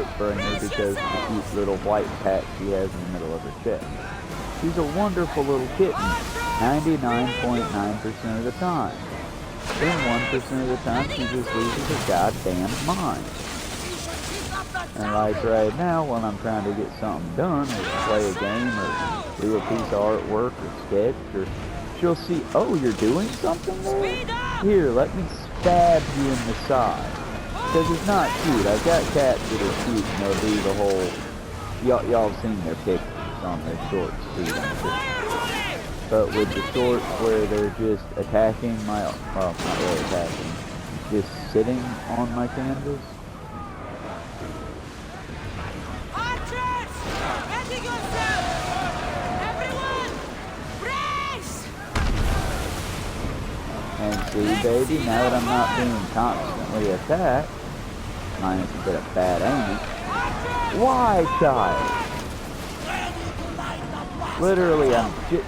fight for her because of the cute little white patch she has in the middle of her chest. She's a wonderful little kitten, 99.9% of the time. Then 1% of the time she just loses her goddamn mind. And like right now, when I'm trying to get something done, or play a game, or do a piece of artwork, or sketch, or she'll see, oh, you're doing something there? Here, let me stab you in the side. Because it's not cute. I've got cats that are cute, and they'll do the whole, y'all have seen their pictures on their shorts, too, but with the shorts where they're just attacking my, well, not really attacking, just sitting on my canvas. And see, baby, now that I'm not being constantly attacked, minus a bit of bad aiming. Why, child? Literally, I'm just...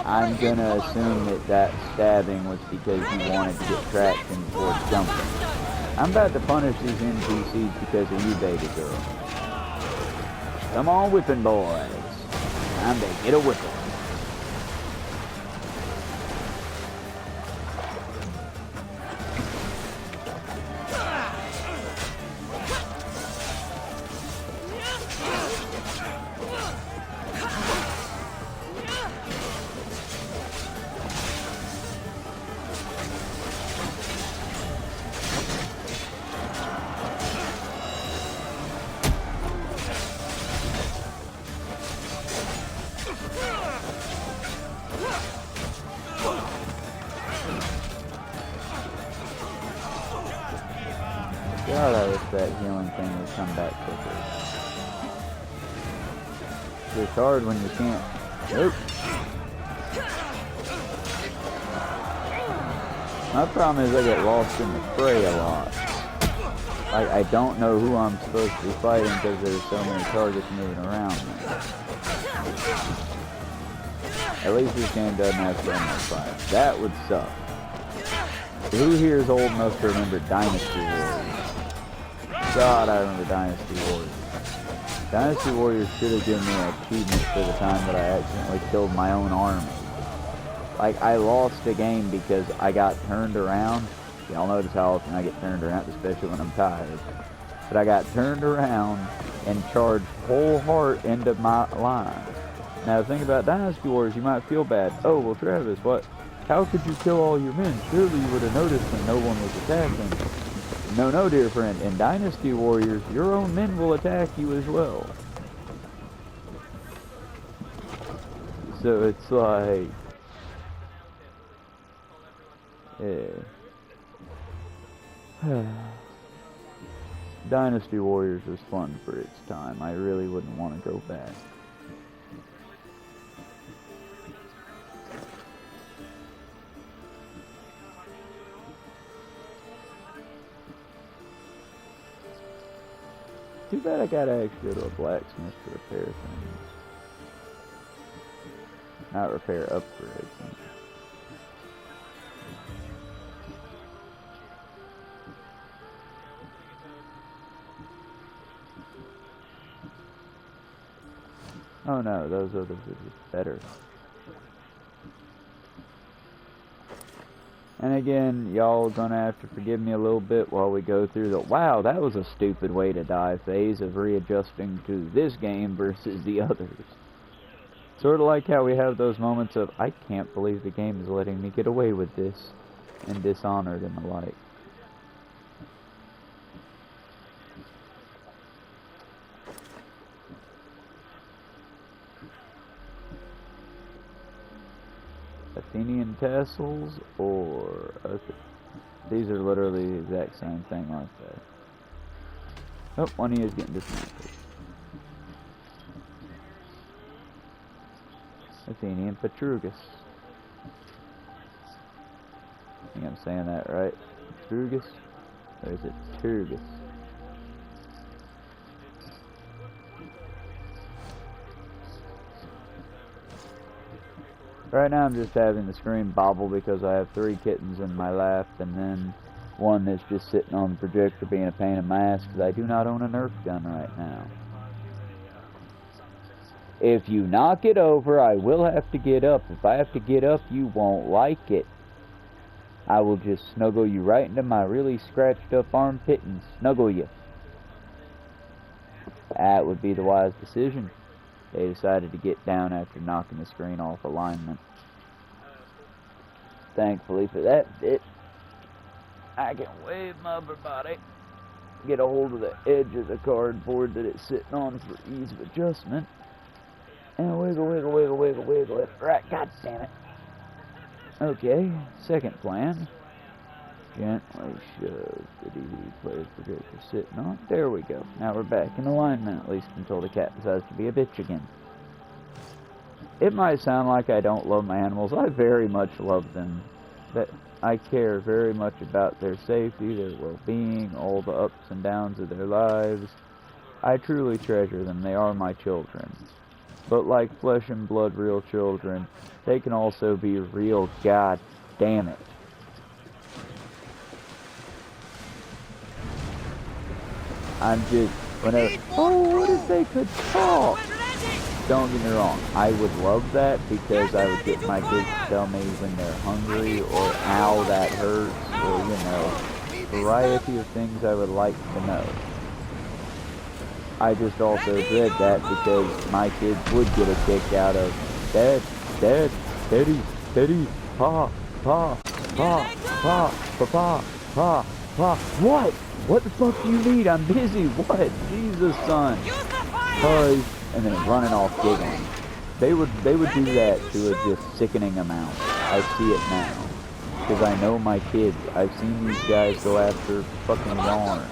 I'm gonna assume that stabbing was because you wanted to get traction towards jumping. I'm about to punish these NPCs because of you, baby girl. Come on, whipping boys. Time to get a whipping. God, I wish that healing thing would come back quicker. It's hard when you can't. Nope. My problem is I get lost in the fray a lot. I don't know who I'm supposed to be fighting because there's so many targets moving around me. At least this game doesn't have so much fire. That would suck. Who here is old enough to remember Dynasty Warriors? God, I remember Dynasty Warriors. Dynasty Warriors should have given me an achievement for the time that I accidentally killed my own army. Like, I lost a game because I got turned around. Y'all notice how often I get turned around, especially when I'm tired. But I got turned around and charged whole heart into my line. Now, the thing about Dynasty Warriors, you might feel bad. Oh, well, Travis, what? How could you kill all your men? Surely you would have noticed when no one was attacking. No, dear friend. In Dynasty Warriors, your own men will attack you as well. So it's like... yeah. Dynasty Warriors was fun for its time. I really wouldn't want to go back. Too bad I gotta actually go to a blacksmith to repair things. Not repair, upgrade things. Oh no, those others are just better. And again, y'all gonna have to forgive me a little bit while we go through the wow, that was a stupid way to die phase of readjusting to this game versus the others. Sort of like how we have those moments of, I can't believe the game is letting me get away with this, and Dishonored and the like. Athenian tassels, or these are literally the exact same thing, aren't they? Oh, one of you is getting dismantled. Athenian Petrugus. I think I'm saying that right. Petrugus? Or is it Turgus? Right now I'm just having the screen bobble because I have 3 kittens in my lap, and then one that's just sitting on the projector being a pain in my ass because I do not own a Nerf gun right now. If you knock it over, I will have to get up. If I have to get up, you won't like it. I will just snuggle you right into my really scratched up armpit and snuggle you. That would be the wise decision. They decided to get down after knocking the screen off alignment. Thankfully for that bit, I can wave my upper body, get a hold of the edge of the cardboard that it's sitting on for ease of adjustment, and wiggle, wiggle, wiggle, wiggle, wiggle it. Right, god damn it. Okay, second plan. Gently shove the DVD player projector sitting on. There we go. Now we're back in alignment, at least until the cat decides to be a bitch again. It might sound like I don't love my animals. I very much love them. But I care very much about their safety, their well-being, all the ups and downs of their lives. I truly treasure them. They are my children. But like flesh and blood real children, they can also be real, god damn it. I'm just, whenever, oh, what if they could talk? Don't get me wrong, I would love that because I would get my kids to tell me when they're hungry or ow, that hurts, or, you know, variety of things I would like to know. I just also dread that because my kids would get a kick out of Dad, Dad, Daddy, Daddy, Pa, Pa, Pa, Pa, Pa, Pa, Pa, what? What the fuck do you need? I'm busy. What? Jesus, son. Hush. And then running off giggling. They would do that to a just sickening amount. I see it now. Because I know my kids. I've seen these guys go after fucking yarn.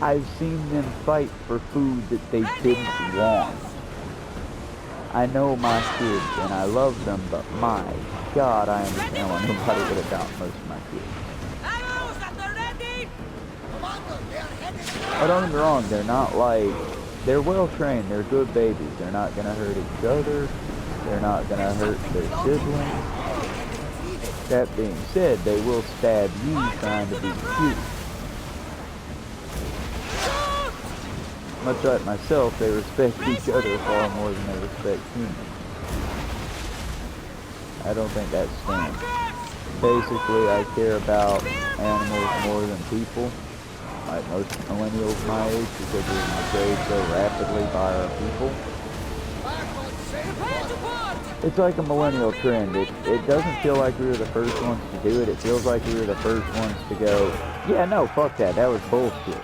I've seen them fight for food that they didn't want. I know my kids and I love them, but my God, I understand why nobody would adopt most of my kids. Oh, don't get me wrong, they're not like, they're well trained, they're good babies, they're not gonna hurt each other, they're not gonna hurt their siblings. That being said, they will stab you trying to be cute. Much like myself, they respect each other far more than they respect humans. I don't think that stands. Basically, I care about animals more than people. Like most millennials my age, because we migrate so rapidly by our people. It's like a millennial trend. It doesn't feel like we were the first ones to do it. It feels like we were the first ones to go, yeah, no, fuck that. That was bullshit.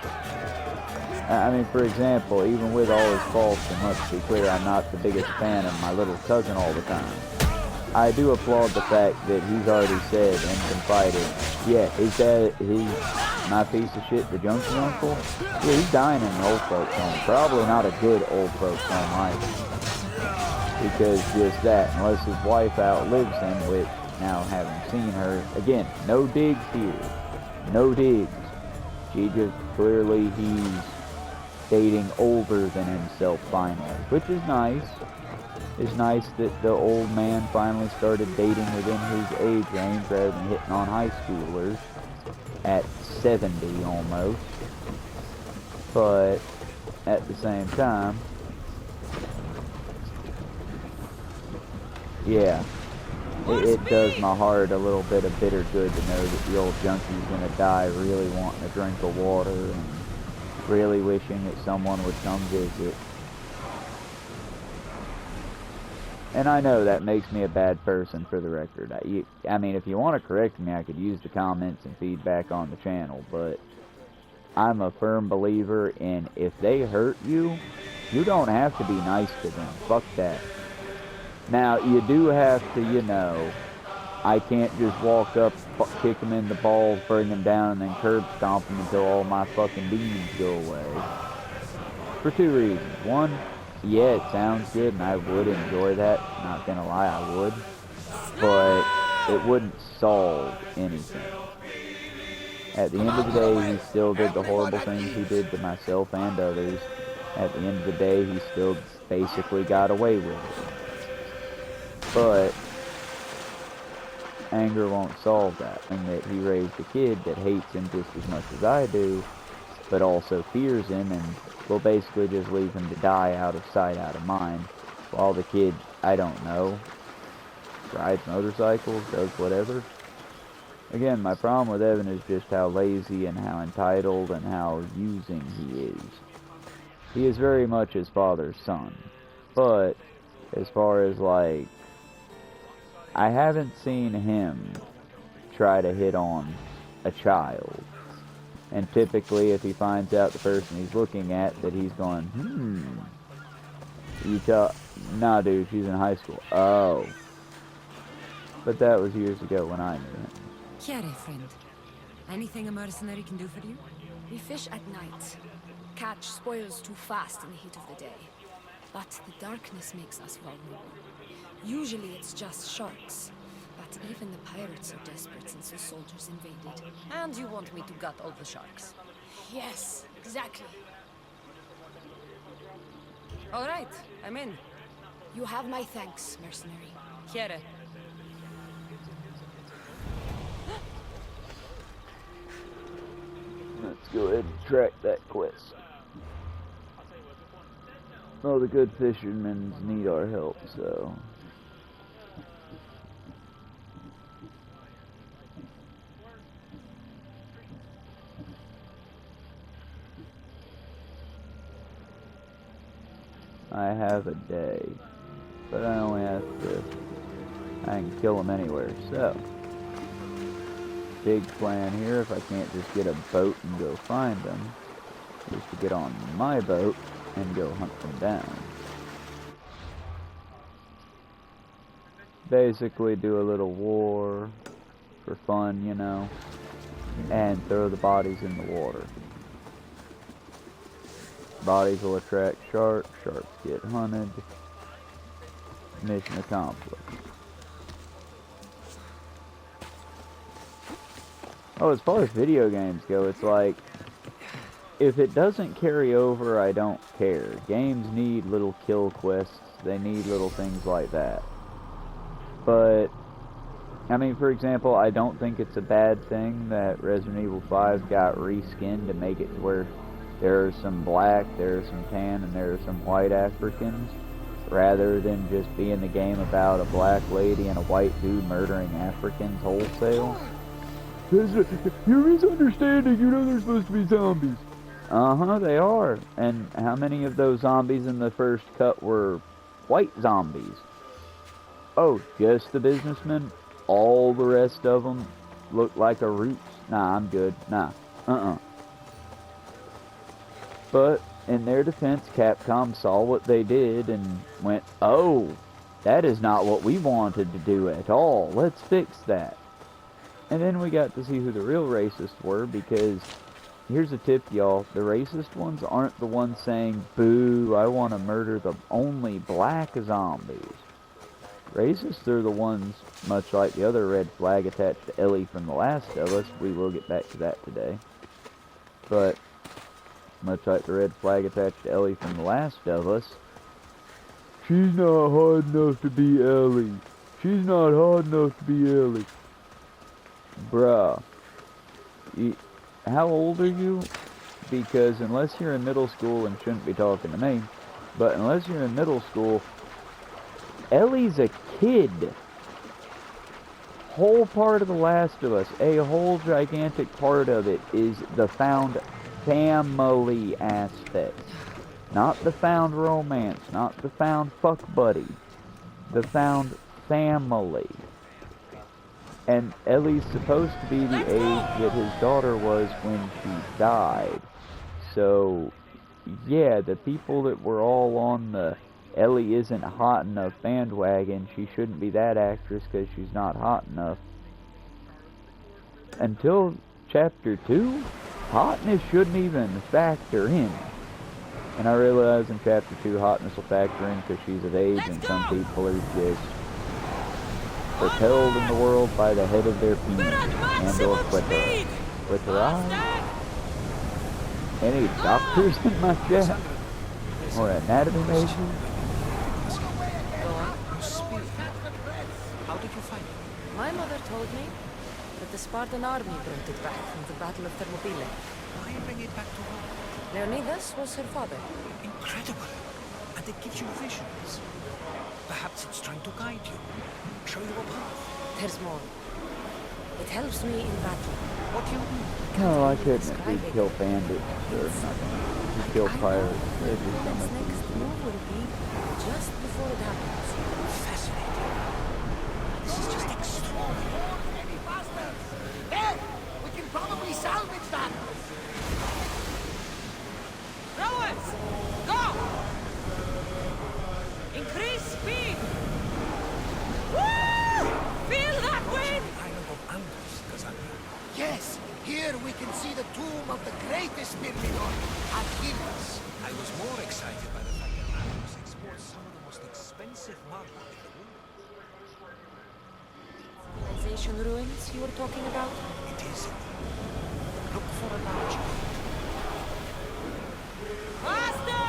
I mean, for example, even with all his faults, and let's be clear, I'm not the biggest fan of my little cousin all the time. I do applaud the fact that he's already said and confided, yeah, he's my piece of shit, the junkie uncle? Yeah, he's dying in an old folks home. Probably not a good old folks home either. Because just that, unless his wife outlives him, which, now having seen her, again, no digs here. No digs. She just, clearly he's dating older than himself finally, which is nice. It's nice that the old man finally started dating within his age range rather than hitting on high schoolers at 70 almost. But at the same time, yeah, it does my heart a little bit of bitter good to know that the old junkie's gonna die really wanting a drink of water and really wishing that someone would come visit. And I know that makes me a bad person, for the record. I mean, if you want to correct me, I could use the comments and feedback on the channel, but I'm a firm believer in if they hurt you, you don't have to be nice to them. Fuck that. Now, you do have to, you know, I can't just walk up, kick them in the balls, bring them down, and then curb stomp them until all my fucking demons go away. For 2 reasons. One, yeah, it sounds good, and I would enjoy that. Not gonna lie, I would. But it wouldn't solve anything. At the end of the day, he still did the horrible things he did to myself and others. At the end of the day, he still basically got away with it. but anger won't solve that, and that he raised a kid that hates him just as much as I do, but also fears him, and will basically just leave him to die out of sight, out of mind, while the kid, I don't know, rides motorcycles, does whatever. Again, my problem with Evan is just how lazy and how entitled and how using he is. He is very much his father's son, but as far as like, I haven't seen him try to hit on a child. And typically, if he finds out the person he's looking at, that he's going, you tell, nah dude, she's in high school. Oh. But that was years ago when I knew him. Chiare, friend. Anything a mercenary can do for you? We fish at night. Catch spoils too fast in the heat of the day. But the darkness makes us vulnerable. Usually it's just sharks. But even the pirates are desperate since the soldiers invaded. And you want me to gut all the sharks? Yes, exactly. All right, I'm in. You have my thanks, mercenary. Chiare. Let's go ahead and track that quest. Well, the good fishermen need our help, so... I have a day, but I only have to... I can kill them anywhere, so... Big plan here, if I can't just get a boat and go find them, is to get on my boat and go hunt them down. Basically do a little war for fun, you know, and throw the bodies in the water. Bodies will attract sharks, sharks get hunted, mission accomplished. Oh, as far as video games go, it's like, if it doesn't carry over, I don't care. Games need little kill quests, they need little things like that. But, I mean, for example, I don't think it's a bad thing that Resident Evil 5 got reskinned to make it to where there are some black, there are some tan, and there are some white Africans, rather than just being the game about a black lady and a white dude murdering Africans wholesale. You're misunderstanding, you know they're supposed to be zombies. Uh-huh, they are. And how many of those zombies in the first cut were white zombies? Oh, just the businessmen? All the rest of them look like a roots? Nah, I'm good. Nah. But, in their defense, Capcom saw what they did and went, oh, that is not what we wanted to do at all. Let's fix that. And then we got to see who the real racists were, because here's a tip, y'all. The racist ones aren't the ones saying, boo, I want to murder the only black zombies. Racists are the ones, much like the other red flag attached to Ellie from The Last of Us. We will get back to that today. But, much like the red flag attached to Ellie from The Last of Us, she's not hard enough to be Ellie. She's not hard enough to be Ellie. Bruh, how old are you? Because unless you're in middle school, and shouldn't be talking to me, but unless you're in middle school, Ellie's a kid. Whole part of The Last of Us, a whole gigantic part of it, is the found family aspect. Not the found romance, not the found fuck buddy. The found family. And Ellie's supposed to be the age that his daughter was when she died. So, yeah, the people that were all on the Ellie isn't hot enough bandwagon, she shouldn't be that actress because she's not hot enough. Until Chapter 2, hotness shouldn't even factor in. And I realize in Chapter 2 hotness will factor in because she's of age and some people are just propelled in the world by the head of their penis and or clitoris. Any doctors in my chat? Or anatomy majors? My mother told me that the Spartan army brought it back from the Battle of Thermopylae. Why bring it back to her? Leonidas was her father. Incredible. And it gives you visions. Perhaps it's trying to guide you. Show you a path. There's more. It helps me in battle. What do you mean? No, I couldn't if we kill bandits or nothing. We kill pirates. There's just so Its much next easier. move will be just before it happens. Fascinating. This is just extraordinary. Any faster! There! We can probably salvage that! Rowers! Go! Increase speed! Woo! Feel that wind! Island of Andros, Cassandra. Yes! Here we can see the tomb of the greatest Myrmidon, Achilles. I was more excited by the fact that Andros exports some of the most expensive marble in the world. Civilization ruins you were talking about? It is indeed. Look for a large gate. Faster!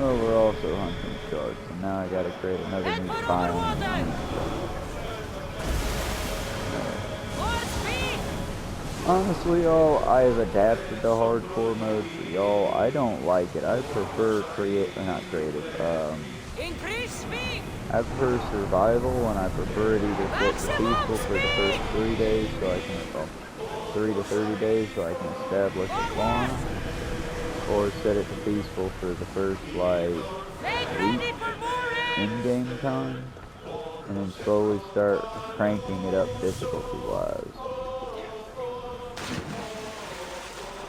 Oh, we're also hunting sharks, and now I gotta create another Head new for biome. overwater! More speed! Honestly, y'all, I've adapted to hardcore mode, but y'all, I don't like it. I prefer Increase speed! I prefer survival, and I prefer it either set to peaceful for the first 3 days, so I can, 3 to 30 days, so I can establish a farm, or set it to peaceful for the first, like, Make week ready for mooring! in-game time, and then slowly start cranking it up difficulty-wise.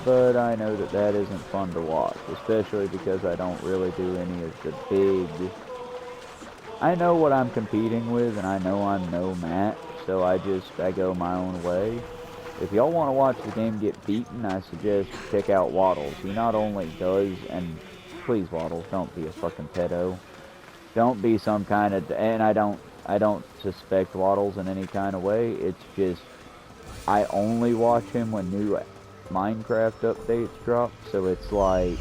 But I know that that isn't fun to watch, especially because I don't really do any of the big... I know what I'm competing with, and I know I'm no match, so I go my own way. If y'all want to watch the game get beaten, I suggest check out Waddles. He not only does, and please Waddles, don't be a fucking pedo. Don't be some kind of, and I don't suspect Waddles in any kind of way. It's just, I only watch him when new Minecraft updates drop, so it's like,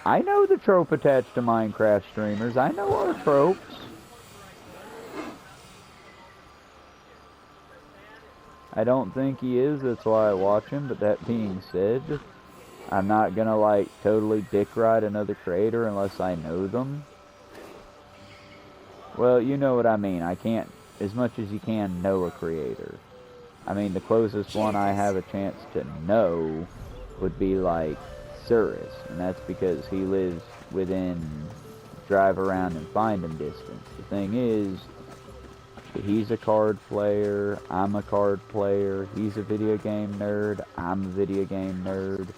I know the trope attached to Minecraft streamers. I know our tropes. I don't think he is, that's why I watch him, but that being said, I'm not gonna like totally dick ride another creator unless I know them. Well, you know what I mean. I can't, as much as you can know a creator. I mean, the closest one I have a chance to know would be like Sooo, and that's because he lives within drive around and find him distance. The thing is, he's a card player, I'm a card player, he's a video game nerd, I'm a video game nerd,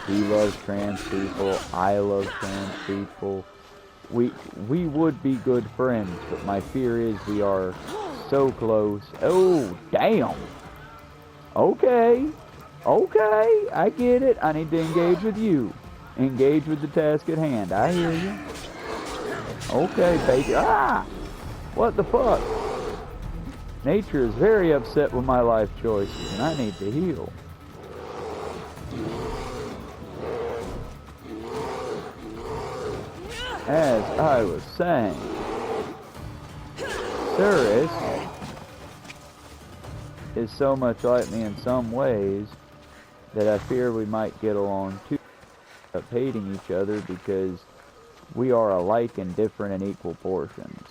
he loves trans people, I love trans people. We would be good friends, but my fear is we are so close. Oh, damn! Okay, I get it. I need to engage with you. Engage with the task at hand. I hear you. Okay, baby. Ah! What the fuck? Nature is very upset with my life choices, and I need to heal. As I was saying, Sooo is so much like me in some ways that I fear we might get along too, of hating each other because we are alike in different and equal portions.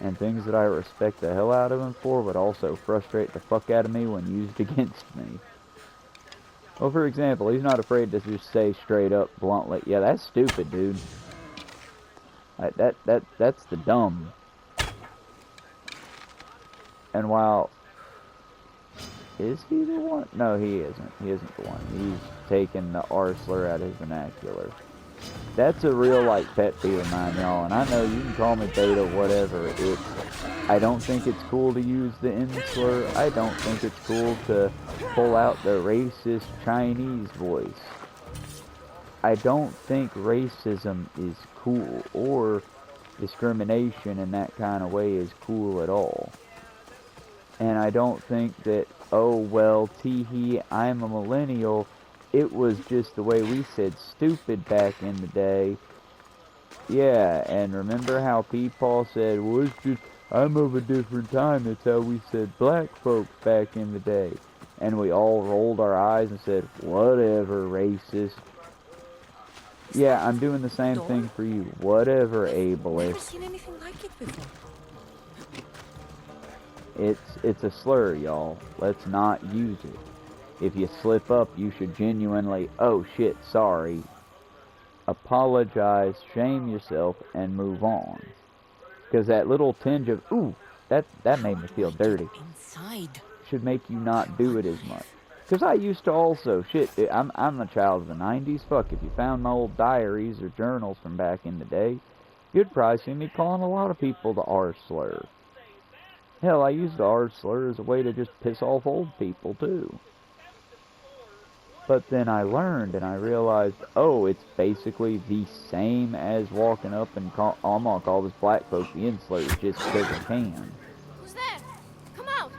And things that I respect the hell out of him for would also frustrate the fuck out of me when used against me. Well, for example, he's not afraid to just say straight up, bluntly, yeah, that's stupid, dude. That's the dumb. And while... Is he the one? No, he isn't. He isn't the one. He's taken the R slur out of his vernacular. That's a real, like, pet peeve of mine, y'all. And I know you can call me beta, whatever. I don't think it's cool to use the N slur. I don't think it's cool to pull out the racist Chinese voice. I don't think racism is cool, or discrimination in that kind of way is cool at all. And I don't think that, oh, well, tee-hee, I'm a millennial, it was just the way we said stupid back in the day. Yeah, and remember how Peepaw said, well, it's just, I'm of a different time. That's how we said black folks back in the day. And we all rolled our eyes and said, whatever, racist. Yeah, I'm doing the same thing for you. Whatever, Never ableist. seen anything like it before. It's a slur, y'all. Let's not use it. If you slip up, you should genuinely, oh shit, sorry, apologize, shame yourself, and move on. Because that little tinge of, ooh, that made me feel dirty, Inside. should make you not do it as much. Because I used to also, shit, I'm a child of the 90s. Fuck, if you found my old diaries or journals from back in the day, you'd probably see me calling a lot of people the R slur. Hell, I used the R slur as a way to just piss off old people, too. But then I learned and I realized, oh, it's basically the same as walking up and call, oh, I'm gonna call this black folk the inslurs just because I can. Who's there? Come out!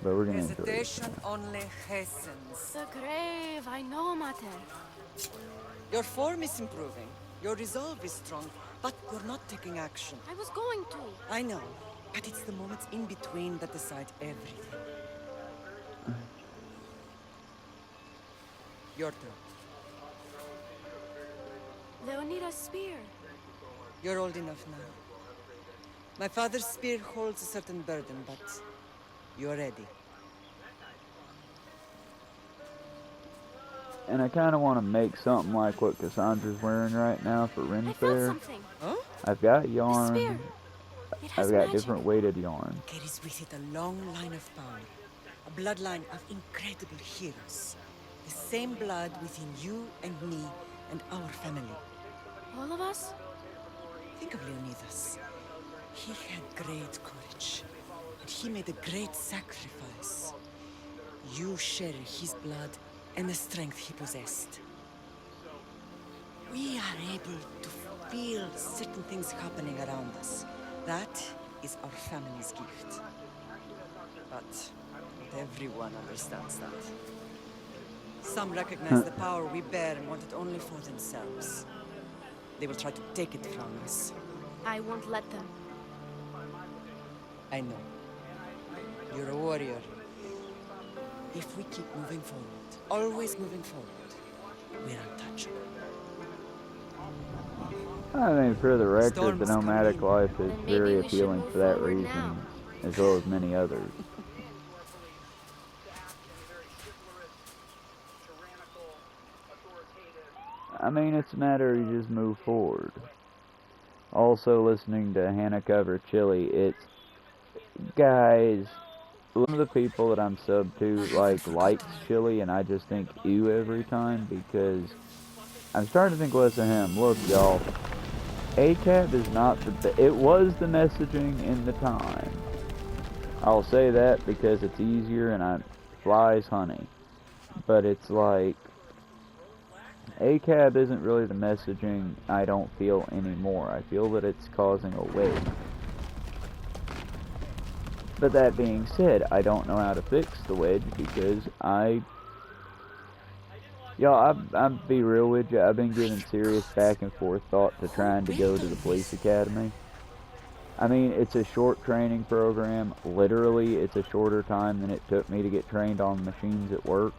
But we're gonna enjoy it. Hesitation only hastens. The grave, I know, Mater. Your form is improving. Your resolve is strong, but you're not taking action. I was going to. I know, but it's the moments in between that decide everything. Your turn. Leonida's spear. You're old enough now. My father's spear holds a certain burden, but you're ready. And I kind of want to make something like what Cassandra's wearing right now for Ren I found Fair. something. Huh? I've got The spear. yarn. It has I've got magic. different weighted yarn. Carries with it a long line of power. A bloodline of incredible heroes. The same blood within you and me and our family. All of us? Think of Leonidas. He had great courage. And he made a great sacrifice. You share his blood and the strength he possessed. We are able to feel certain things happening around us. That is our family's gift. But not everyone understands that. Some recognize the power we bear and want it only for themselves. They will try to take it from us. I won't let them. I know. You're a warrior. If we keep moving forward, always moving forward, we're untouchable. I mean, for the record, Storms the come nomadic in. life is Then maybe very we should appealing move for that forward reason, now. as well as many others. I mean, it's a matter of you just move forward. Also, listening to Hannah cover Chili, it's, guys, one of the people that I'm subbed to, likes Chili, and I just think ew every time, because I'm starting to think less of him. Look, y'all, ACAB is not it was the messaging in the time. I'll say that because it's easier and flies honey. But it's like, ACAB isn't really the messaging I don't feel anymore. I feel that it's causing a wave. But that being said, I don't know how to fix the wedge because y'all, I'll be real with you, I've been giving serious back and forth thought to trying to go to the police academy. I mean, it's a short training program. Literally, it's a shorter time than it took me to get trained on machines at work.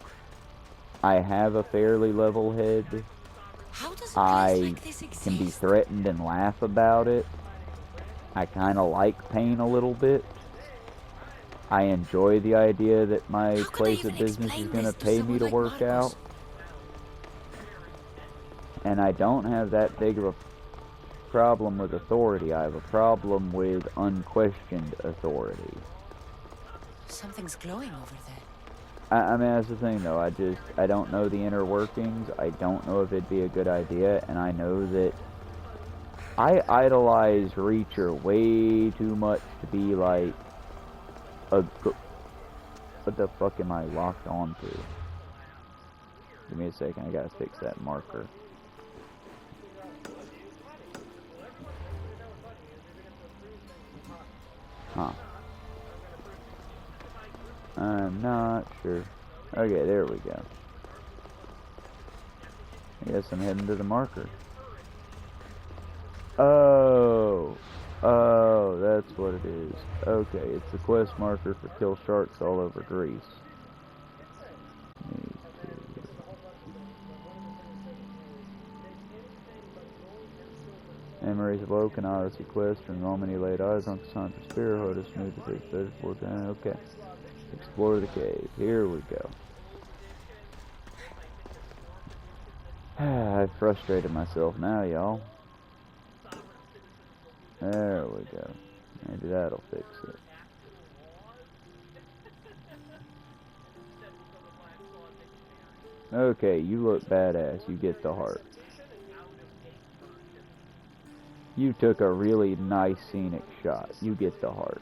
I have a fairly level head. How does a place I like this can be exist? threatened and laugh about it. I kind of like pain a little bit. I enjoy the idea that my How could I place of even business is explain going to this to pay me someone to like work Marcos? out. And I don't have that big of a problem with authority. I have a problem with unquestioned authority. Something's glowing over there. I mean, that's the thing, though. I don't know the inner workings. I don't know if it'd be a good idea, and I know that I idolize Reacher way too much to be like what the fuck am I locked onto? Give me a second, I gotta fix that marker. Huh. I'm not sure. Okay, there we go. I guess I'm heading to the marker. Oh. Oh, that's what it is. Okay, it's the quest marker for kill sharks all over Greece. Need to... Memories awoken, Odyssey quest. From the moment he laid eyes on Cassandra's spear, Hodis knew to take better for time. Okay. Explore the cave. Here we go. I've frustrated myself now, y'all. There we go. Maybe that'll fix it. Okay, you look badass. You get the heart. You took a really nice scenic shot. You get the heart.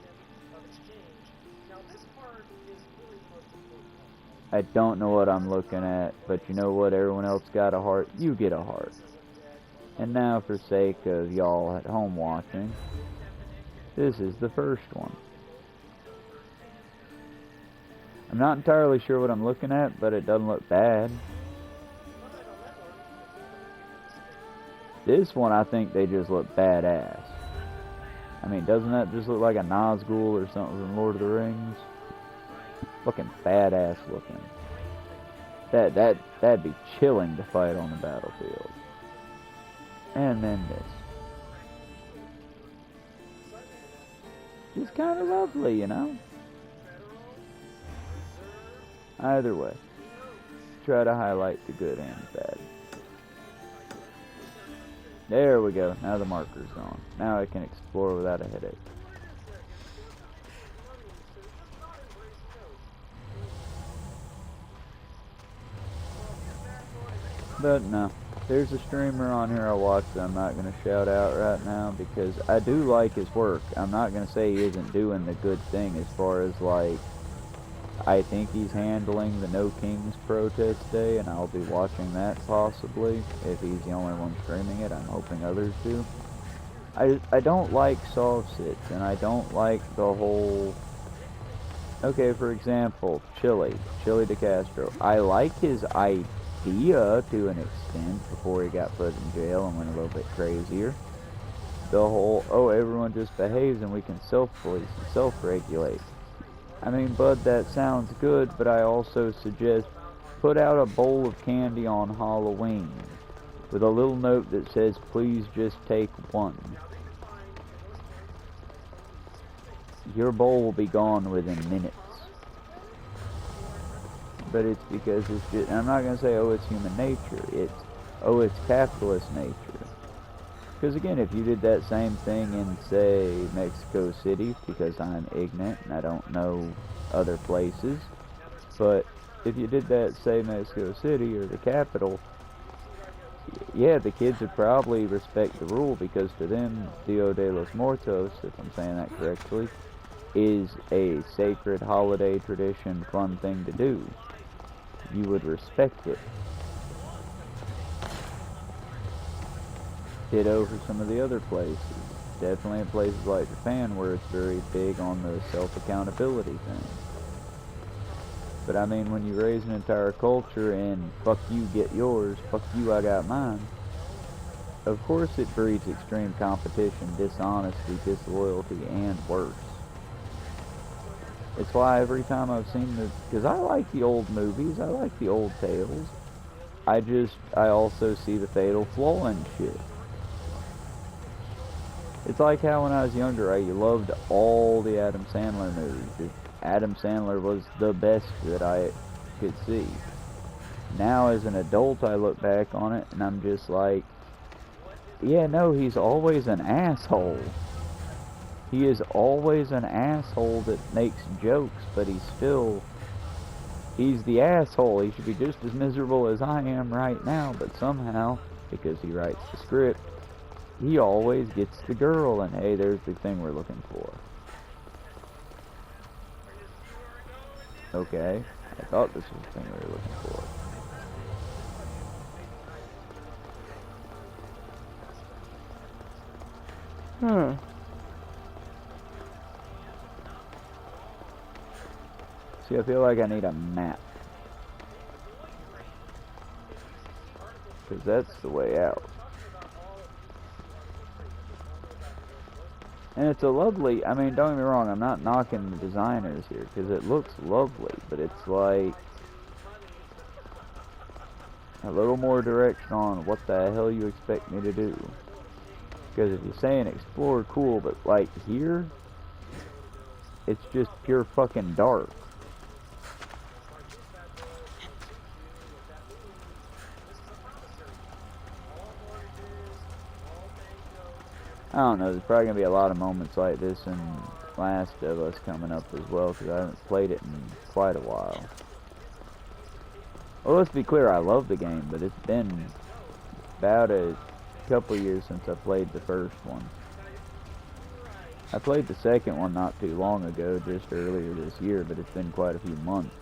I don't know what I'm looking at, but you know what? Everyone else got a heart. You get a heart. And now, for sake of y'all at home watching, this is the first one. I'm not entirely sure what I'm looking at, but it doesn't look bad. This one, I think they just look badass. I mean, doesn't that just look like a Nazgul or something from Lord of the Rings? Fucking badass looking. That'd be chilling to fight on the battlefield. And then this. Just kind of lovely, you know? Either way, try to highlight the good and the bad. There we go. Now the marker's gone. Now I can explore without a headache. But no, there's a streamer on here I watch that I'm not going to shout out right now because I do like his work. I'm not going to say he isn't doing the good thing as far as like, I think he's handling the No Kings protest day, and I'll be watching that possibly. If he's the only one streaming it, I'm hoping others do. I don't like soft sits, and I don't like the whole... Okay, for example, Chili De Castro. I like his idea to an extent before he got put in jail and went a little bit crazier. The whole, oh, everyone just behaves and we can self-police and self-regulate. I mean, bud, that sounds good, but I also suggest put out a bowl of candy on Halloween with a little note that says, please just take one. Your bowl will be gone within minutes. But it's because it's just, I'm not going to say, oh, it's human nature. It's, oh, it's capitalist nature. Because again, if you did that same thing in, say, Mexico City, because I'm ignorant and I don't know other places, but if you did that, say, Mexico City or the capital, yeah, the kids would probably respect the rule because to them, Dia de los Muertos, if I'm saying that correctly, is a sacred holiday tradition, fun thing to do. You would respect it. Ditto for some of the other places. Definitely in places like Japan where it's very big on the self-accountability thing. But I mean, when you raise an entire culture and fuck you, get yours, fuck you, I got mine, of course it breeds extreme competition, dishonesty, disloyalty, and worse. It's why every time I've seen the... Because I like the old movies, I like the old tales. I also see the fatal flaw in shit. It's like how when I was younger, I loved all the Adam Sandler movies. Adam Sandler was the best that I could see. Now as an adult, I look back on it and I'm just like, yeah, no, he's always an asshole. He is always an asshole that makes jokes, but he's the asshole. He should be just as miserable as I am right now, but somehow, because he writes the script, he always gets the girl, and hey, there's the thing we're looking for. Okay, I thought this was the thing we were looking for. See, I feel like I need a map. Because that's the way out. And it's a lovely, I mean, don't get me wrong, I'm not knocking the designers here, because it looks lovely, but it's like a little more direction on what the hell you expect me to do. Because if you're saying explore, cool, but like here, it's just pure fucking dark. I don't know, there's probably going to be a lot of moments like this in Last of Us coming up as well, because I haven't played it in quite a while. Well, let's be clear, I love the game, but it's been about a couple years since I played the first one. I played the second one not too long ago, just earlier this year, but it's been quite a few months.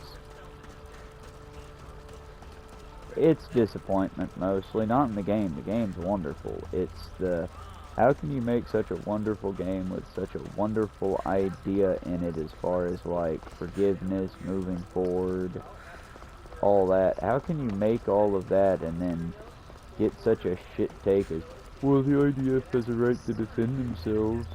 It's disappointment mostly, not in the game. The game's wonderful. It's the, how can you make such a wonderful game with such a wonderful idea in it as far as like forgiveness, moving forward, all that. How can you make all of that and then get such a shit take as, well, the IDF has a right to defend themselves.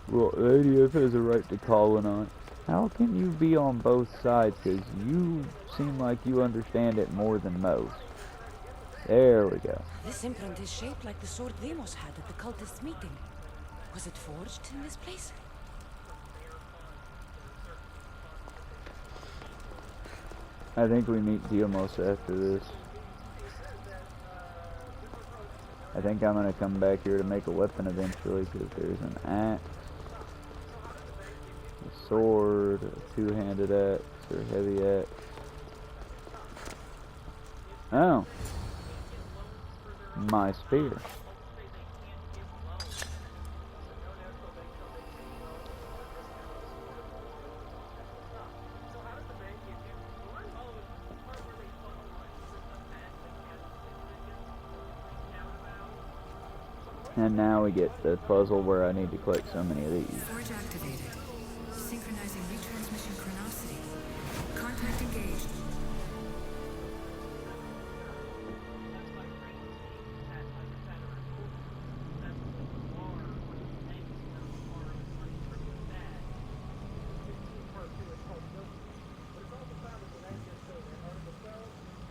Well, the IDF has a right to colonize. How can you be on both sides? Because you seem like you understand it more than most. There we go. This imprint is shaped like the sword Demos had at the cultist meeting. Was it forged in this place? I think we meet Diomos after this. I think I'm going to come back here to make a weapon eventually, because there's an axe, a sword, a two-handed axe, or heavy axe. Oh. My spear. And now we get the puzzle where I need to collect so many of these. Forge activated. Synchronizing retransmission chronicity. Contact engaged.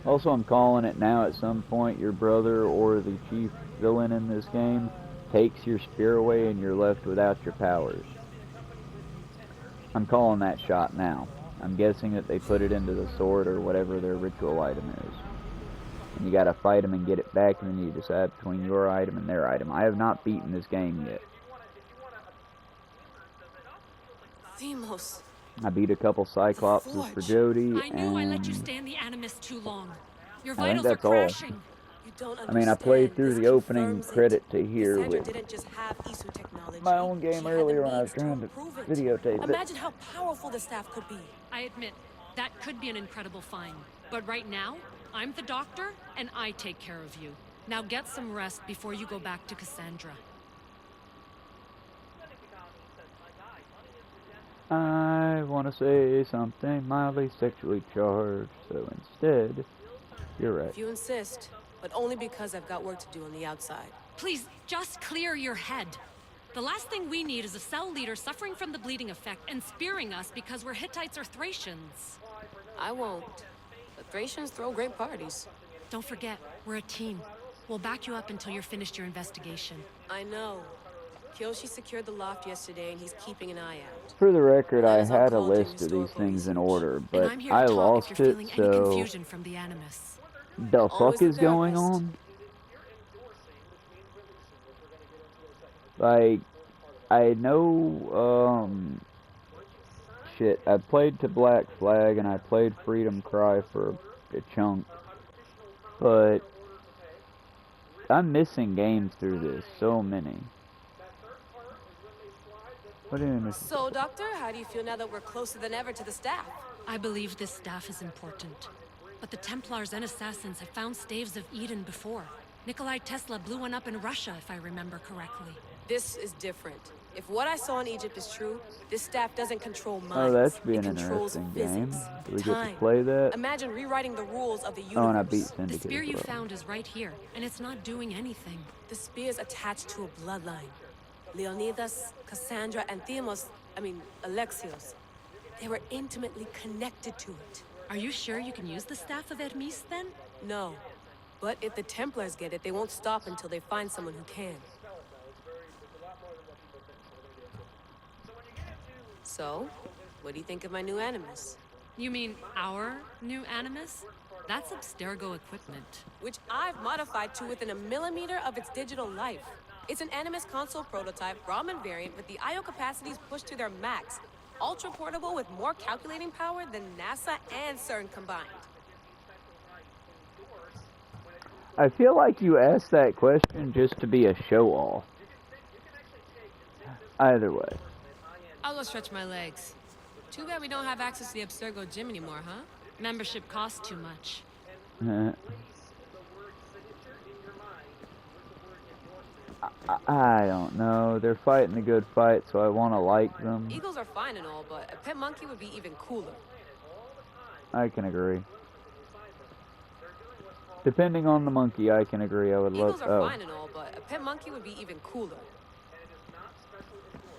Also, I'm calling it now, at some point your brother or the chief villain in this game takes your spear away and you're left without your powers. I'm calling that shot now. I'm guessing that they put it into the sword or whatever their ritual item is. And you gotta fight them and get it back, and then you decide between your item and their item. I have not beaten this game yet. Demos. I beat a couple Cyclopses for Jody, I knew I let you and stay in the Animus too long. Your I think vitals are that's all. crashing. You don't I mean, I played understand. through This the opening confirms it. credit to here Cassandra with didn't just have Isu technology. my own She game had the earlier when I was means to trying to improve it. videotape it. Imagine how powerful the staff could be. I admit, that could be an incredible find. But right now, I'm the doctor, and I take care of you. Now get some rest before you go back to Cassandra. I want to say something mildly sexually charged, so instead, you're right. If you insist, but only because I've got work to do on the outside. Please, just clear your head. The last thing we need is a cell leader suffering from the bleeding effect and spearing us because we're Hittites or Thracians. I won't. The Thracians throw great parties. Don't forget, we're a team. We'll back you up until you're finished your investigation. I know. Kyoshi secured the loft yesterday, and he's keeping an eye out. For the record, I Eyes on had a cult and list of these historical things in research. order, And but I'm here I to talk lost if you're it, feeling any so confusion from the Animus. the Always fuck is a going therapist. on? Like, I know, shit, I played to Black Flag and I played Freedom Cry for a chunk, but I'm missing games through this, so many. What do you miss? So, Doctor, how do you feel now that we're closer than ever to the staff? I believe this staff is important. But the Templars and Assassins have found staves of Eden before. Nikolai Tesla blew one up in Russia, if I remember correctly. This is different. If what I saw in Egypt is true, this staff doesn't control minds. Oh, that should be It an controls interesting game. physics, Do we get to time. play that? Imagine rewriting the rules of the universe. Oh, and I beat The Syndicate spear as you well. found is right here, and it's not doing anything. The spear's attached to a bloodline. Leonidas, Cassandra, and Alexios. They were intimately connected to it. Are you sure you can use the staff of Hermes then? No. But if the Templars get it, they won't stop until they find someone who can. So, what do you think of my new Animus? You mean our new Animus? That's Abstergo equipment. Which I've modified to within a millimeter of its digital life. It's an Animus console prototype, Raman variant, with the I/O capacities pushed to their max. Ultra portable with more calculating power than NASA and CERN combined. I feel like you asked that question just to be a show-off. Either way. I'll go stretch my legs. Too bad we don't have access to the Abstergo gym anymore, huh? Membership costs too much. I don't know. They're fighting a good fight, so I want to like them. Eagles are fine and all, but a pet monkey would be even cooler. I can agree. Depending on the monkey, I can agree. I would love. Eagles are fine and all, but a pet monkey would be even cooler.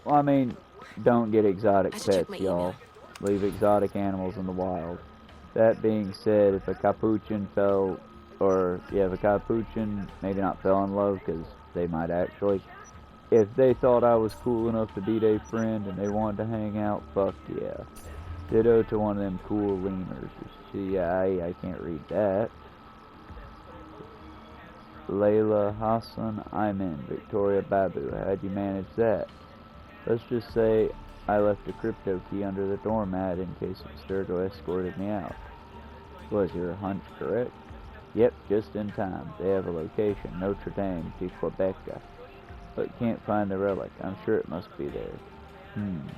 Well, I mean, don't get exotic I should check pets, my y'all. Leave exotic animals in the wild. That being said, if a capuchin if a capuchin maybe not fell in love, because they might actually, if they thought I was cool enough to be their friend and they wanted to hang out, fuck yeah. Ditto to one of them cool lemurs. See, I can't read that. Layla Hassan, I'm in. Victoria Babu, how'd you manage that? Let's just say I left a crypto key under the doormat in case Abstergo escorted me out. Was your hunch correct? Yep, just in time. They have a location, Notre Dame de Quebec. But can't find the relic. I'm sure it must be there.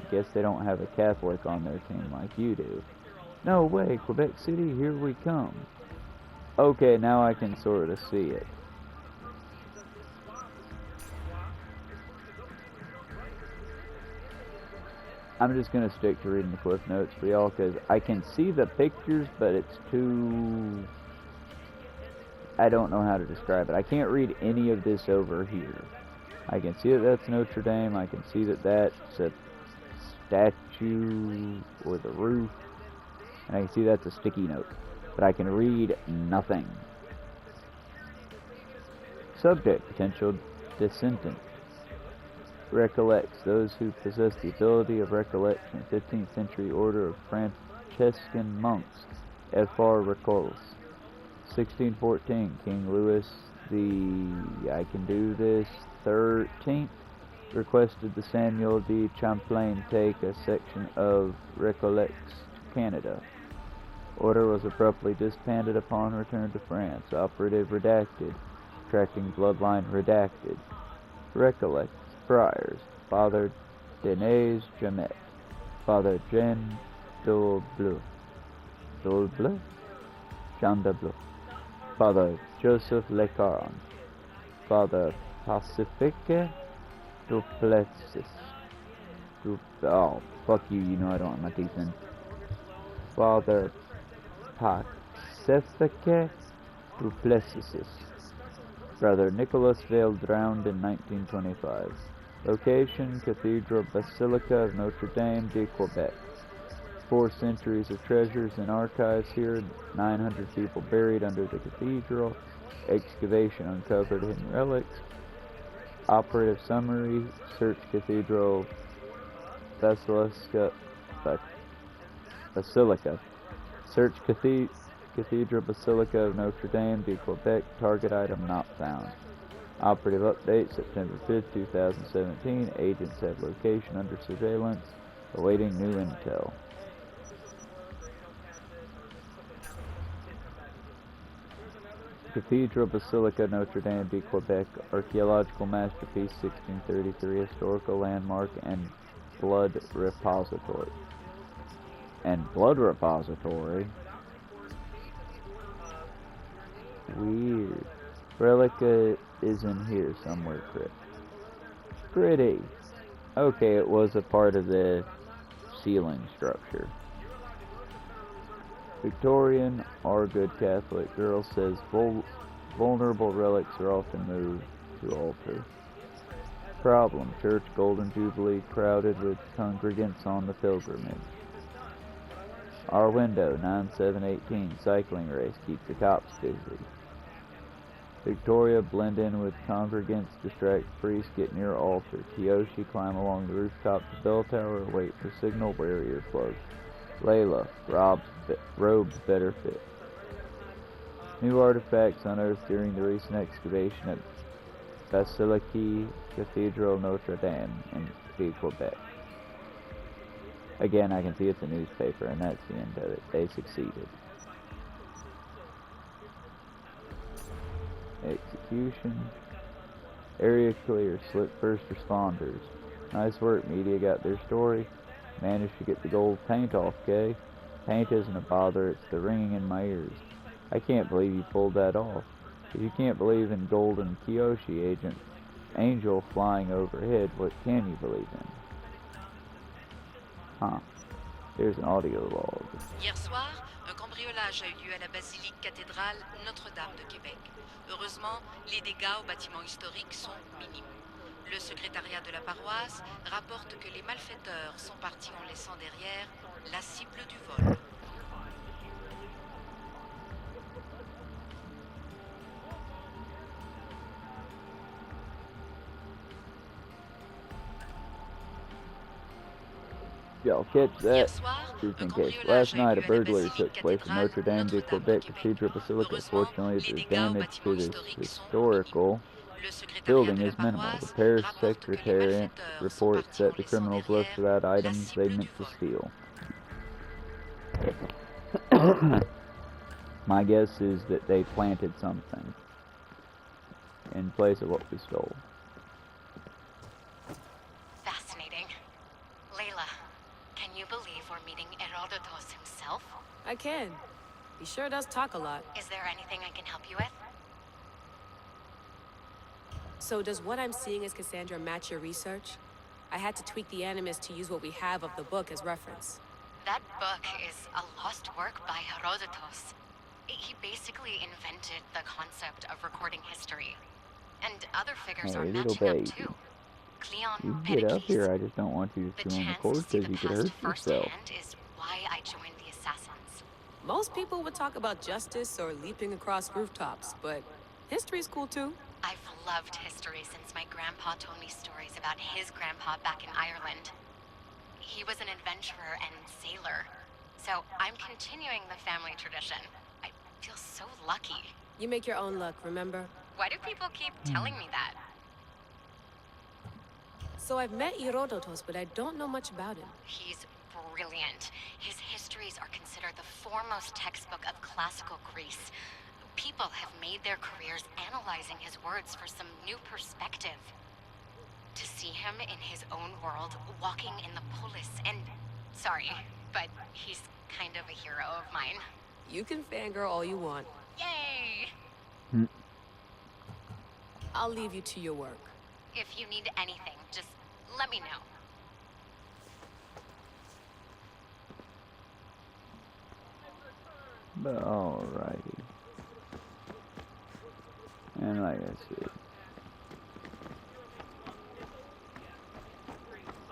Guess they don't have a Catholic on their team like you do. No way, Quebec City, here we come. Okay, now I can sort of see it. I'm just going to stick to reading the cliff notes for y'all, because I can see the pictures, but it's too... I don't know how to describe it. I can't read any of this over here. I can see that that's Notre Dame. I can see that that's a statue or the roof. And I can see that's a sticky note. But I can read nothing. Subject, potential descendant. Recollects those who possess the ability of recollection. 15th century order of Franciscan monks. F.R. recalls. 1614, King Louis I can do this, 13th, requested the Samuel de Champlain take a section of Recollects to Canada. Order was abruptly disbanded upon return to France. Operative redacted. Tracking bloodline redacted. Recollects, friars, Father Denis Jamet, Father Jean Dolbleu, Jean Dolbleu, Father Joseph Lecaron, Father Pacifique Duplessis. Oh, fuck you, you know I don't have my teeth in. Father Pacifique Duplessis. Brother Nicholas Vale drowned in 1925. Location, Cathedral Basilica of Notre Dame de Quebec. 4 centuries of treasures and archives here, 900 people buried under the cathedral, excavation uncovered hidden relics, operative summary, search Cathedral Basilica, search Cathedral Basilica of Notre Dame de Quebec, target item not found. Operative update, September 5th, 2017, agents have location under surveillance, awaiting new intel. Cathedral Basilica Notre Dame de Quebec, archaeological masterpiece, 1633, historical landmark, and blood repository. Weird. Relica is in here somewhere, Crypt. Pretty. Okay, it was a part of the ceiling structure. Victorian, our good Catholic girl, says vulnerable relics are often moved to altar. Problem: Church Golden Jubilee crowded with congregants on the pilgrimage. Our window, 9718, cycling race, keep the cops busy. Victoria, blend in with congregants, distract priest, get near altar. Kiyoshi, climb along the rooftop to bell tower, wait for signal, wear earplugs. Layla, robes better fit. New artifacts unearthed during the recent excavation at Basilique Cathedral Notre Dame in Quebec. Again, I can see it's a newspaper, and that's the end of it. They succeeded. Execution. Area clear. Slip first responders. Nice work, media got their story. Managed to get the gold paint off, Kay. Paint isn't a bother, it's the ringing in my ears. I can't believe you pulled that off. If you can't believe in Golden Kiyoshi agent Angel flying overhead, what can you believe in? Huh. Here's an audio log. Hier soir, un cambriolage a eu lieu à la basilique cathédrale Notre-Dame de Québec. Heureusement, les dégâts au bâtiment historique sont minimes. Le secrétariat de la paroisse rapporte que les malfaiteurs sont partis en laissant derrière la cible du vol. Y'all catch that? Just in case. Last night, a burglary took place in Notre Dame de Quebec Cathedral Basilica. Fortunately, the damage to this historical building is minimal. The parish secretariat reports that the criminals left without items they meant to steal. My guess is that they planted something in place of what we stole. Fascinating. Layla, can you believe we're meeting Herodotus himself? I can. He sure does talk a lot. Is there anything I can help you with? So does what I'm seeing as Cassandra match your research? I had to tweak the Animus to use what we have of the book as reference. That book is a lost work by Herodotus. He basically invented the concept of recording history. And other figures are Hey, little matching baby. up too. Cleon, You can get up Pericles. here, I just don't want you to The chew on the chance cord to see because the you could past hurt yourself. firsthand is why I joined the Assassins. Most people would talk about justice or leaping across rooftops, but history's cool too. I've loved history since my grandpa told me stories about his grandpa back in Ireland. He was an adventurer and sailor, so I'm continuing the family tradition. I feel so lucky. You make your own luck, remember? Why do people keep telling me that? So I've met Herodotus, but I don't know much about him. He's brilliant. His histories are considered the foremost textbook of classical Greece. People have made their careers analyzing his words for some new perspective. To see him in his own world, walking in the polis, and... Sorry, but he's kind of a hero of mine. You can fangirl all you want. Yay! I'll leave you to your work. If you need anything, just let me know. But alrighty. And like I said.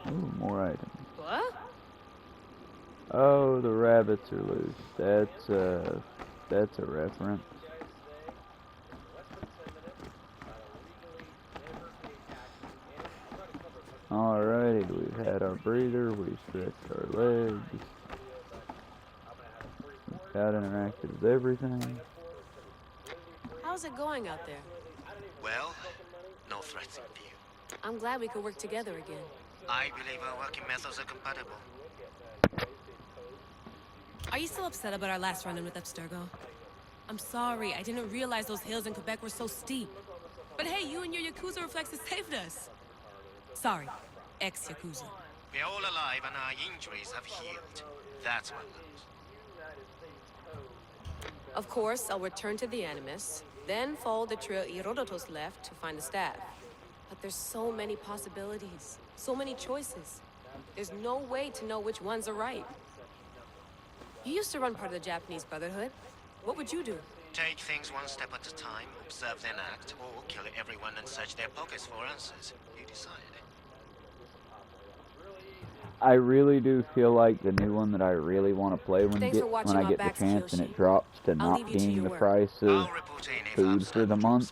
Ooh, more items. What? Oh, the rabbits are loose. That's a reference. Alrighty, we've had our breather, we've stretched our legs. We've got interacted with everything. How's it going out there? Well, no threats in view. I'm glad we could work together again. I believe our working methods are compatible. Are you still upset about our last run-in with Abstergo? I'm sorry, I didn't realize those hills in Quebec were so steep. But hey, you and your Yakuza reflexes saved us. Sorry, ex-Yakuza. We're all alive and our injuries have healed. That's what matters. Of course, I'll return to the Animus, then follow the trail Herodotus left to find the staff. But there's so many possibilities, so many choices. There's no way to know which ones are right. You used to run part of the Japanese Brotherhood. What would you do? Take things one step at a time, observe then act, or kill everyone and search their pockets for answers. You decide. I really do feel like the new one that I really want to play when Thanks for watching I our get the backs, chance and Kiyoshi. it drops to I'll not leave you to being your the work. price of I'll report in if food for the month.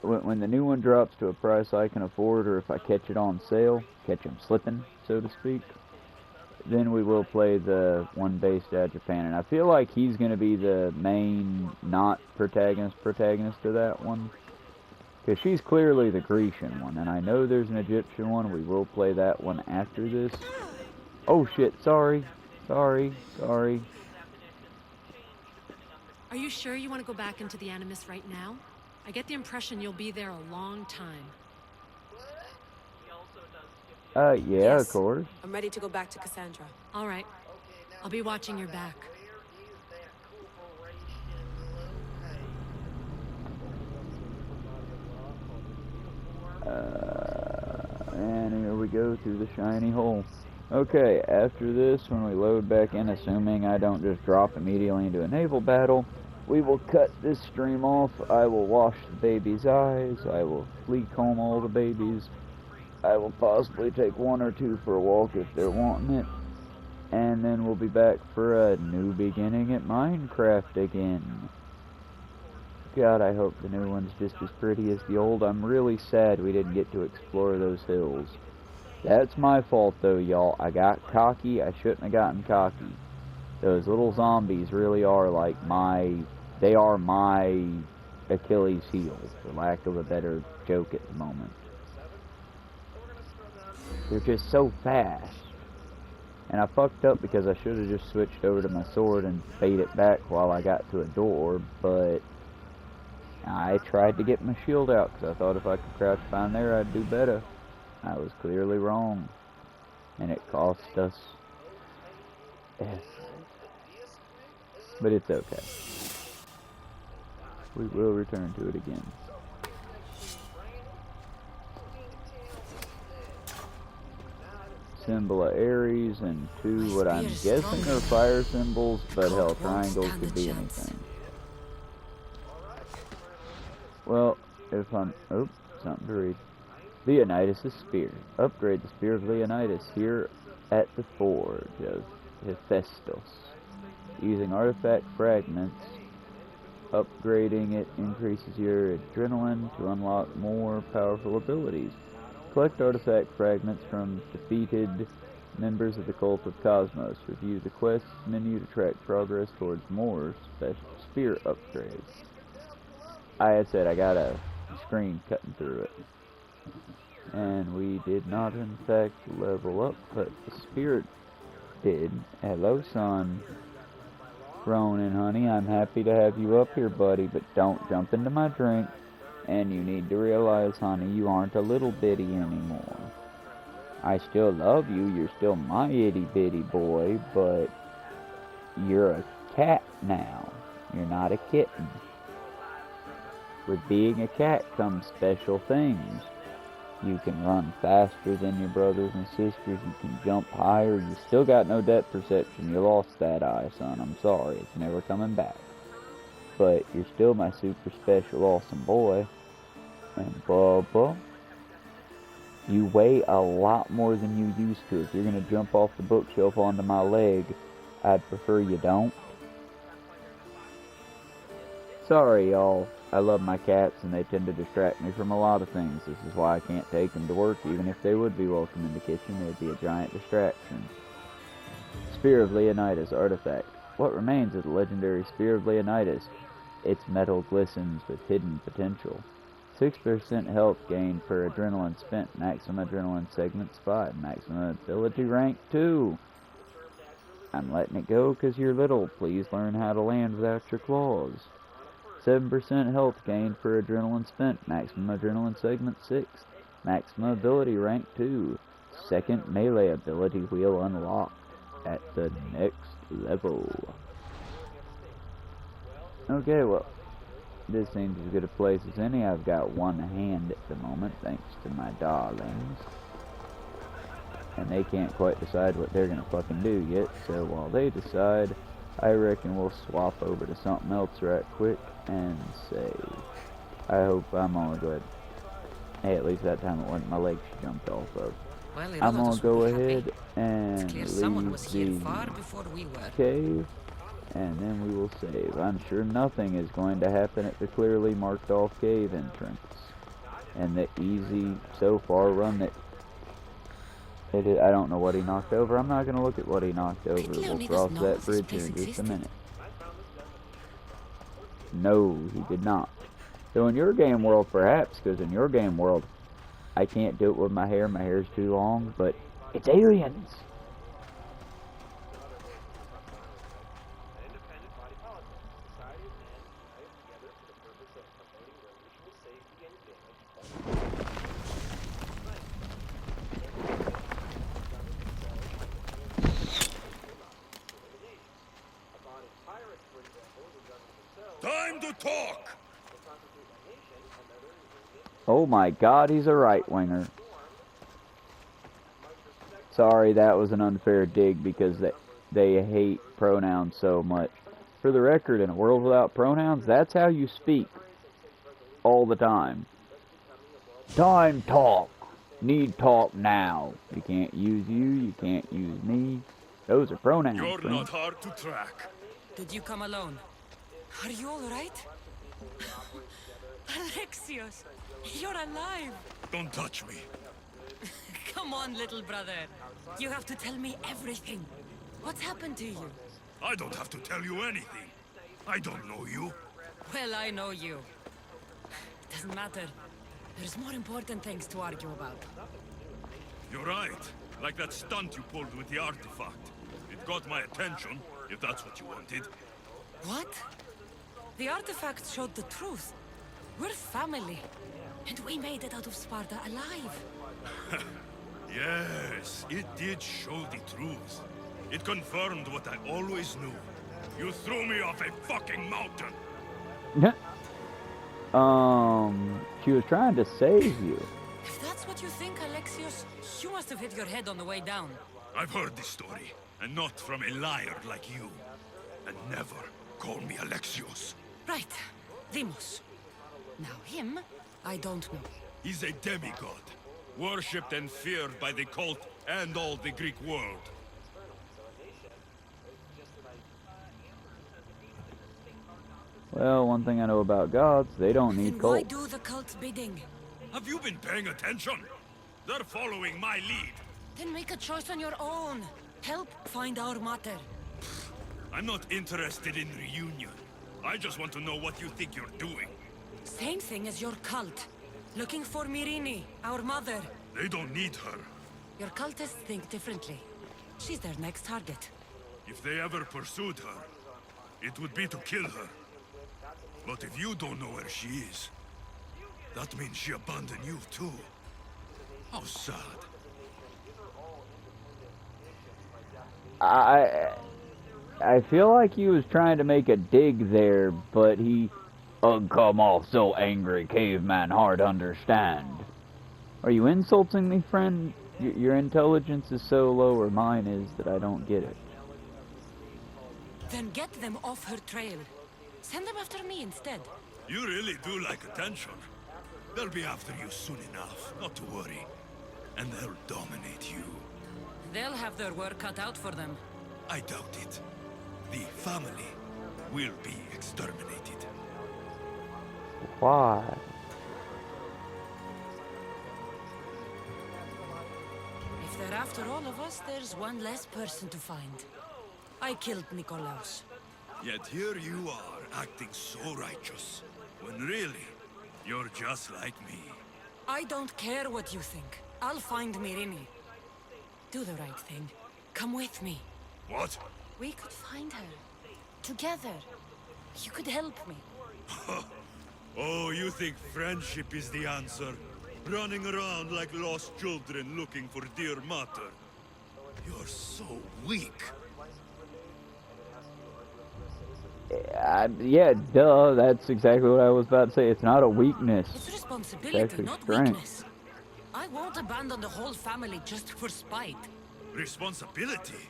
When the new one drops to a price I can afford, or if I catch it on sale, catch 'em slipping, so to speak, then we will play the one based at Japan. And I feel like he's going to be the main, not protagonist of that one. Because she's clearly the Grecian one, and I know there's an Egyptian one. We will play that one after this. Oh shit, sorry. Sorry. Are you sure you want to go back into the Animus right now? I get the impression you'll be there a long time. Yeah, Yes. of course. I'm ready to go back to Cassandra. All right. I'll be watching your back. And here we go through the shiny hole. Okay, after this, when we load back in, assuming I don't just drop immediately into a naval battle, we will cut this stream off. I will wash the baby's eyes. I will flea comb all the babies. I will possibly take one or two for a walk if they're wanting it. And then we'll be back for a new beginning at Minecraft again. God, I hope the new one's just as pretty as the old. I'm really sad we didn't get to explore those hills. That's my fault though, y'all. I got cocky. I shouldn't have gotten cocky. Those little zombies really are like they are my Achilles heel, for lack of a better joke at the moment. They're just so fast. And I fucked up because I should have just switched over to my sword and bait it back while I got to a door, but I tried to get my shield out because I thought if I could crouch behind there I'd do better. I was clearly wrong. And it cost us effort. But it's okay. We will return to it again. Symbol of Ares and two what I'm guessing are fire symbols, but hell, triangles could be anything. Well, if I'm... Oops, something to read. Leonidas' spear. Upgrade the spear of Leonidas here at the forge of Hephaestus. Using artifact fragments, upgrading it increases your adrenaline to unlock more powerful abilities. Collect artifact fragments from defeated members of the Cult of Cosmos. Review the quests menu to track progress towards more special spear upgrades. I had said I got a screen cutting through it. And we did not in fact level up, but the spirit did. Hello, son. Ronan, honey, I'm happy to have you up here, buddy, but don't jump into my drink. And you need to realize, honey, you aren't a little bitty anymore. I still love you, you're still my itty bitty boy, but you're a cat now. You're not a kitten. With being a cat comes special things. You can run faster than your brothers and sisters. You can jump higher. You still got no depth perception. You lost that eye, son. I'm sorry. It's never coming back. But you're still my super special awesome boy. And Bubba, you weigh a lot more than you used to. If you're going to jump off the bookshelf onto my leg, I'd prefer you don't. Sorry, y'all. I love my cats, and they tend to distract me from a lot of things. This is why I can't take them to work. Even if they would be welcome in the kitchen, they'd be a giant distraction. Spear of Leonidas artifact. What remains of the legendary Spear of Leonidas? Its metal glistens with hidden potential. 6% health gain per adrenaline spent. Maximum adrenaline segments 5. Maximum ability rank 2. I'm letting it go because you're little. Please learn how to land without your claws. 7% health gain per adrenaline spent. Maximum adrenaline segment 6. Maximum ability rank 2. Second melee ability wheel unlocked at the next level. Okay, well, this seems as good a place as any. I've got one hand at the moment, thanks to my darlings. And they can't quite decide what they're gonna fucking do yet, so while they decide, I reckon we'll swap over to something else right quick and save. I hope I'm gonna go ahead. Hey, at least that time it wasn't my leg she jumped off of. Well, I'm gonna Herodotus go would be ahead happy. and It's clear someone was here leave far the before we were. cave, and then we will save. I'm sure nothing is going to happen at the clearly marked off cave entrance. And the easy so far run that I don't know what he knocked over. I'm not going to look at what he knocked over. We'll cross that bridge here in just a minute. No, he did not. So in your game world, perhaps, because in your game world, I can't do it with my hair. My hair's too long, but it's aliens. Time to talk! Oh my god, he's a right-winger. Sorry, that was an unfair dig because they hate pronouns so much. For the record, in a world without pronouns, that's how you speak. All the time. Time talk. Need talk now. You can't use you can't use me. Those are pronouns. You're friend. not hard to track. Did you come alone? Are you all right? Alexios, you're alive. Don't touch me. Come on, little brother. You have to tell me everything. What's happened to you? I don't have to tell you anything. I don't know you. Well, I know you. It doesn't matter. There's more important things to argue about. You're right. Like that stunt you pulled with the artifact. It got my attention, if that's what you wanted. What? The artifact showed the truth. We're family. And we made it out of Sparta alive. Yes, it did show the truth. It confirmed what I always knew. You threw me off a fucking mountain. She was trying to save you. If that's what you think, Alexios, you must have hit your head on the way down. I've heard this story, and not from a liar like you. And never call me Alexios. Right. Demos. Now him, I don't know. He's a demigod, worshipped and feared by the cult and all the Greek world. Well, one thing I know about gods, they don't need Then why cults. do the cult's bidding? Have you been paying attention? They're following my lead. Then make a choice on your own. Help find our mater. I'm not interested in reunion. I just want to know what you think you're doing. Same thing as your cult. Looking for Myrine, our mother. They don't need her. Your cultists think differently. She's their next target. If they ever pursued her, it would be to kill her. But if you don't know where she is, that means she abandoned you too. How sad. I feel like he was trying to make a dig there, but he come off so angry, caveman hard to understand. Are you insulting me, friend? Your intelligence is so low, or mine is, that I don't get it. Then get them off her trail. Send them after me instead. You really do like attention. They'll be after you soon enough, not to worry. And they'll dominate you. They'll have their work cut out for them. I doubt it. The family will be exterminated. Why? If they're after all of us, there's one less person to find. I killed Nikolaos. Yet here you are, acting so righteous. When really, you're just like me. I don't care what you think. I'll find Myrine. Do the right thing. Come with me. What? We could find her. Together. You could help me. Oh, you think friendship is the answer? Running around like lost children looking for dear mother. You're so weak. Yeah, duh, that's exactly what I was about to say. It's not a weakness. It's It's responsibility, actually not strength. weakness. I won't abandon the whole family just for spite. Responsibility?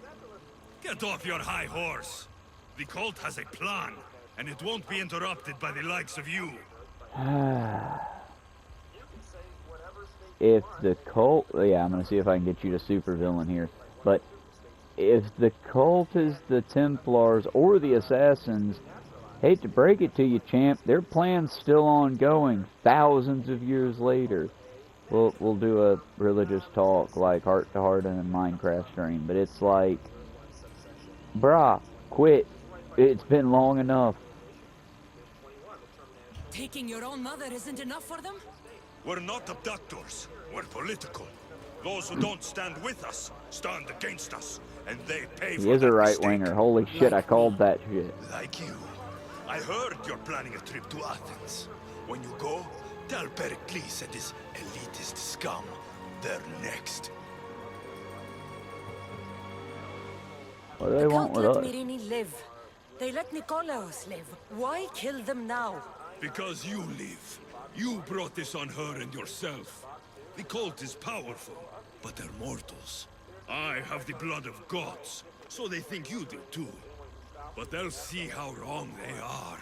Get off your high horse. The cult has a plan, and it won't be interrupted by the likes of you. If the cult... Yeah, I'm going to see if I can get you to supervillain here. But if the cult is the Templars or the Assassins, hate to break it to you, champ, their plan's still ongoing thousands of years later. We'll do a religious talk like heart to heart in a Minecraft stream, but it's like, brah, quit. It's been long enough. Taking your own mother isn't enough for them? We're not abductors. We're political. Those who don't stand with us stand against us, and they pay for He is a that right-winger. mistake. Holy shit, I called that shit. Like you. I heard you're planning a trip to Athens. When you go, tell Pericles and his elitist scum they're next. What do they want with us? Let Myrini live. They let Nikolaos live. Why kill them now? Because you live. You brought this on her and yourself. The cult is powerful, but they're mortals. I have the blood of gods, so they think you do too. But they'll see how wrong they are.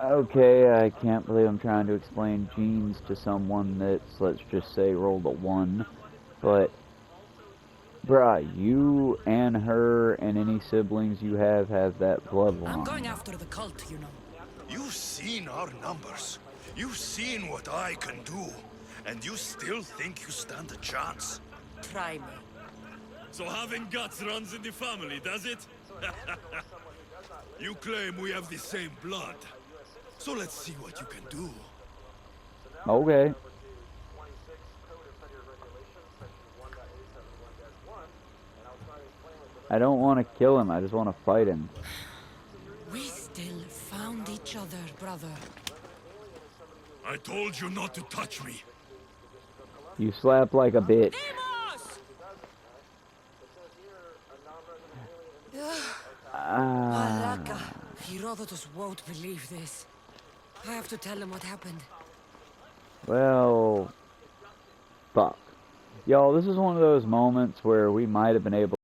Okay, I can't believe I'm trying to explain genes to someone that's, let's just say, rolled a 1. But, bruh, you and her and any siblings you have that bloodline. I'm going after the cult, you know. You've seen our numbers. You've seen what I can do. And you still think you stand a chance? Try me. So having guts runs in the family, does it? You claim we have the same blood. So let's see what you can do. Okay. I don't want to kill him, I just want to fight him. We still found each other, brother. I told you not to touch me. You slap like a bitch. Malaka. Herodotus won't believe this. I have to tell him what happened. Well, fuck. Y'all, this is one of those moments where we might have been able